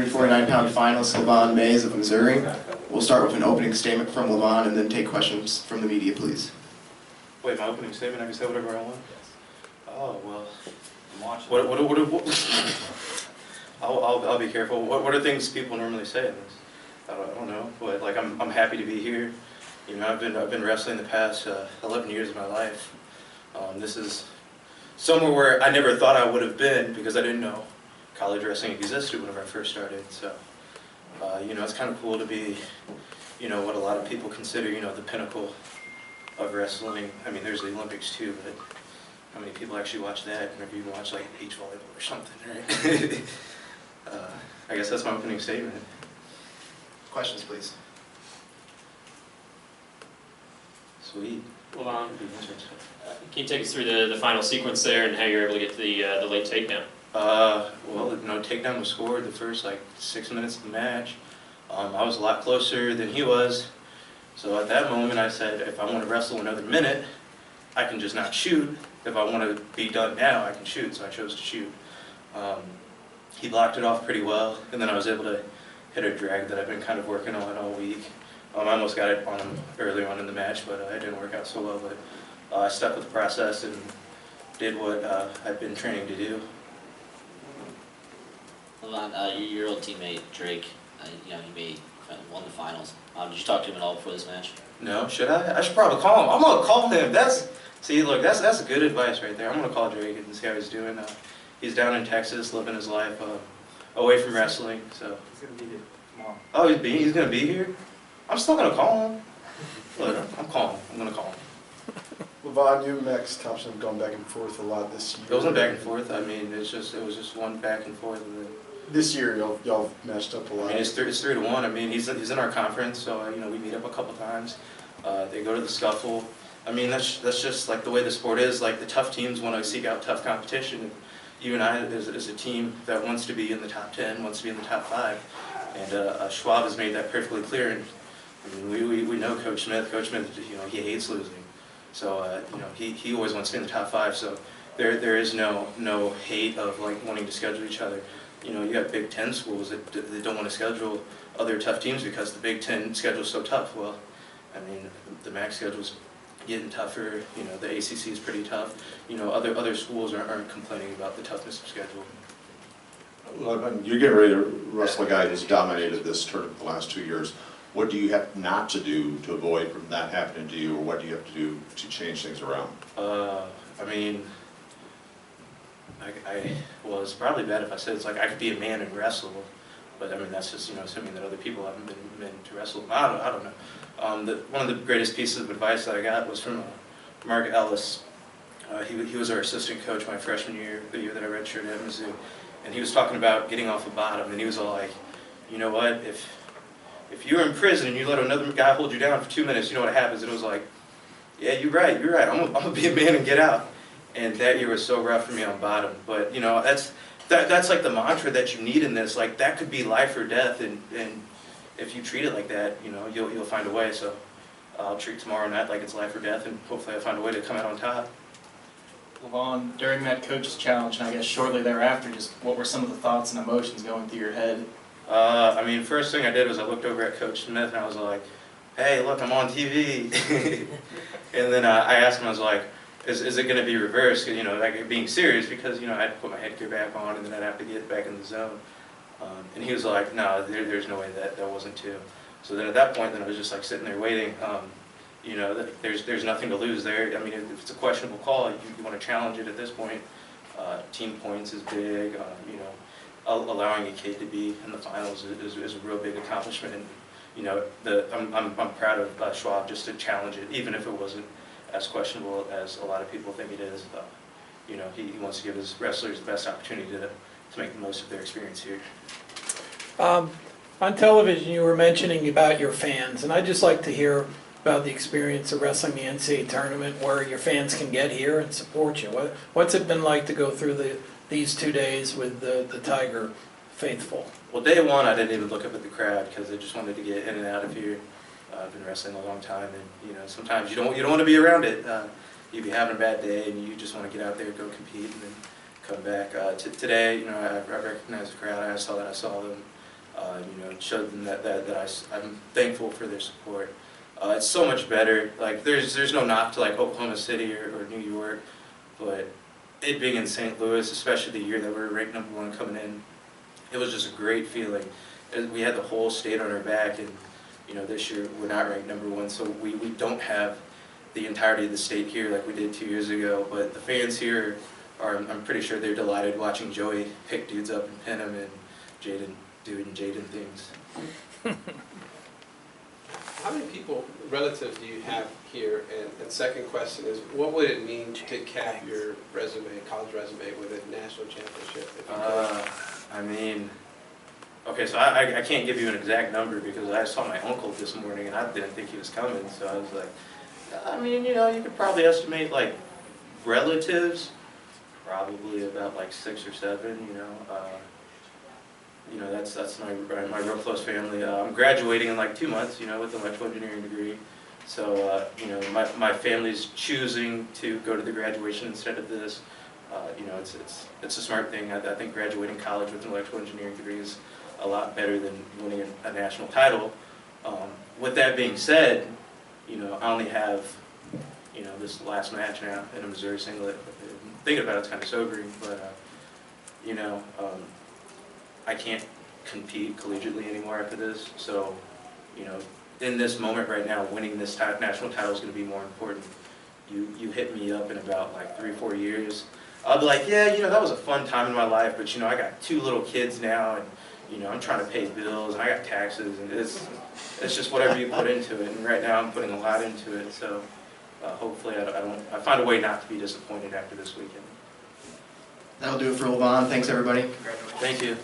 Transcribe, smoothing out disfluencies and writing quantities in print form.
49-pound finalist Lavion Mayes of Missouri. We'll start with an opening statement from Lavion and then take questions from the media, please. Wait, my opening statement? I can say whatever I want? Yes. Oh, well. I'm watching. I'll be careful. What are things people normally say in this? I don't know. But like, I'm happy to be here. You know, I've been wrestling the past 11 years of my life. This is somewhere where I never thought I would have been because I didn't know college wrestling existed whenever I first started. So, you know, it's kind of cool to be, you know, what a lot of people consider, you know, the pinnacle of wrestling. I mean, there's the Olympics too, but how many people actually watch that whenever you watch like beach volleyball or something, right? I guess that's my opening statement. Questions, please. Sweet. Lavion, can you take us through the final sequence there and how you're able to get to the late takedown? Well, no takedown was scored the first like 6 minutes of the match. I was a lot closer than he was, so at that moment I said, if I want to wrestle another minute, I can just not shoot. If I want to be done now, I can shoot, so I chose to shoot. He blocked it off pretty well, and then I was able to hit a drag that I've been kind of working on all week. I almost got it on him early on in the match, but it didn't work out so well. But I stuck with the process and did what I've been training to do. Lavion, your old teammate Drake, you know, he won the finals. Did you talk to him at all before this match? No, should I? I should probably call him. I'm gonna call him. See, look, that's good advice right there. I'm gonna call Drake and see how he's doing. He's down in Texas, living his life away from wrestling. So he's gonna be here tomorrow. Oh, he's gonna be here. I'm still gonna call him. Look, I'm calling him. I'm gonna call him. Lavion, you and Max Thompson have gone back and forth a lot this year. It wasn't back and forth. I mean, it was just one back and forth. And then, this year, y'all matched up a lot. I mean, it's 3-1. I mean, he's in our conference, so you know, we meet up a couple times. They go to the scuffle. I mean, that's just like the way the sport is. Like the tough teams want to seek out tough competition. And you and I, as a team that wants to be in the top 10, wants to be in the top 5, and Schwab has made that perfectly clear. And I mean, we know Coach Smith. Coach Smith, you know, he hates losing. So you know, he always wants to be in the top 5. So there is no hate of like wanting to schedule each other. You know, you got Big Ten schools that don't want to schedule other tough teams because the Big Ten schedule is so tough. Well, I mean, the MAC schedule's getting tougher. You know, the ACC is pretty tough. You know, other schools aren't complaining about the toughness of schedule. Well, you're getting ready to wrestle a guy who's dominated this tournament the last 2 years. What do you have not to do to avoid from that happening to you, or what do you have to do to change things around? I mean, well, it's probably bad if I said it's like I could be a man and wrestle, but I mean that's just, you know, assuming that other people haven't been men to wrestle. I don't know. One of the greatest pieces of advice that I got was from Mark Ellis. He was our assistant coach my freshman year, the year that I redshirted at MIZ, and he was talking about getting off the bottom, and he was all like, you know what, if you're in prison and you let another guy hold you down for 2 minutes, you know what happens? And it was like, yeah, you're right. I'm gonna be a man and get out. And that year was so rough for me on bottom. But you know, that's like the mantra that you need in this. Like that could be life or death, and if you treat it like that, you know, you'll find a way. So I'll treat tomorrow night like it's life or death, and hopefully I'll find a way to come out on top. Lavion, during that coach's challenge, and I guess shortly thereafter, just what were some of the thoughts and emotions going through your head? I mean, first thing I did was I looked over at Coach Smith and I was like, hey, look, I'm on TV. And then I asked him, I was like, is it going to be reversed? You know, like being serious, because, you know, I had to put my headgear back on and then I'd have to get back in the zone. And he was like, no, there's no way that wasn't too. So then at that point, then I was just like sitting there waiting. You know, there's nothing to lose there. I mean, if it's a questionable call, you want to challenge it at this point. Team points is big. You know, allowing a kid to be in the finals is a real big accomplishment. And, you know, I'm proud of Schwab just to challenge it, even if it wasn't as questionable as a lot of people think it is. You know, he wants to give his wrestlers the best opportunity to make the most of their experience here. On television, you were mentioning about your fans, and I'd just like to hear about the experience of wrestling the NCAA tournament, where your fans can get here and support you. What's it been like to go through these 2 days with the Tiger faithful? Well, day one, I didn't even look up at the crowd because I just wanted to get in and out of here. I've been wrestling a long time, and you know, sometimes you don't want to be around it. You'd be having a bad day, and you just want to get out there, go compete, and then come back. Today, you know, I recognized the crowd. I saw that. I saw them. It showed them that I'm thankful for their support. It's so much better. Like there's no knock to like Oklahoma City or New York, but it being in St. Louis, especially the year that we were ranked #1 coming in, it was just a great feeling. We had the whole state on our back, and this year we're not ranked #1, so we don't have the entirety of the state here like we did 2 years ago. But the fans here I'm pretty sure they're delighted watching Joey pick dudes up and pin them, and Jaden doing Jaden things. How many people, relatives, do you have here? And second question is, what would it mean to cap your resume, college resume, with a national championship? If you could? I mean, okay, so I can't give you an exact number because I saw my uncle this morning and I didn't think he was coming, so I was like, I mean, you could probably estimate like relatives, probably about like 6 or 7, that's my real close family. I'm graduating in like 2 months, with an electrical engineering degree. So, my family's choosing to go to the graduation instead of this. It's a smart thing. I think graduating college with an electrical engineering degree is a lot better than winning a national title. With that being said, I only have, this last match now in a Missouri singlet. Thinking about it's kind of sobering, but, I can't compete collegiately anymore after this. So, in this moment right now, winning this national title is going to be more important. You hit me up in about like 3 or 4 years, I'll be like, yeah, that was a fun time in my life, but I got 2 little kids now, and I'm trying to pay bills, and I got taxes, and it's just whatever you put into it. And right now, I'm putting a lot into it. So hopefully, I find a way not to be disappointed after this weekend. That'll do it for Lavion. Thanks, everybody. Thank you.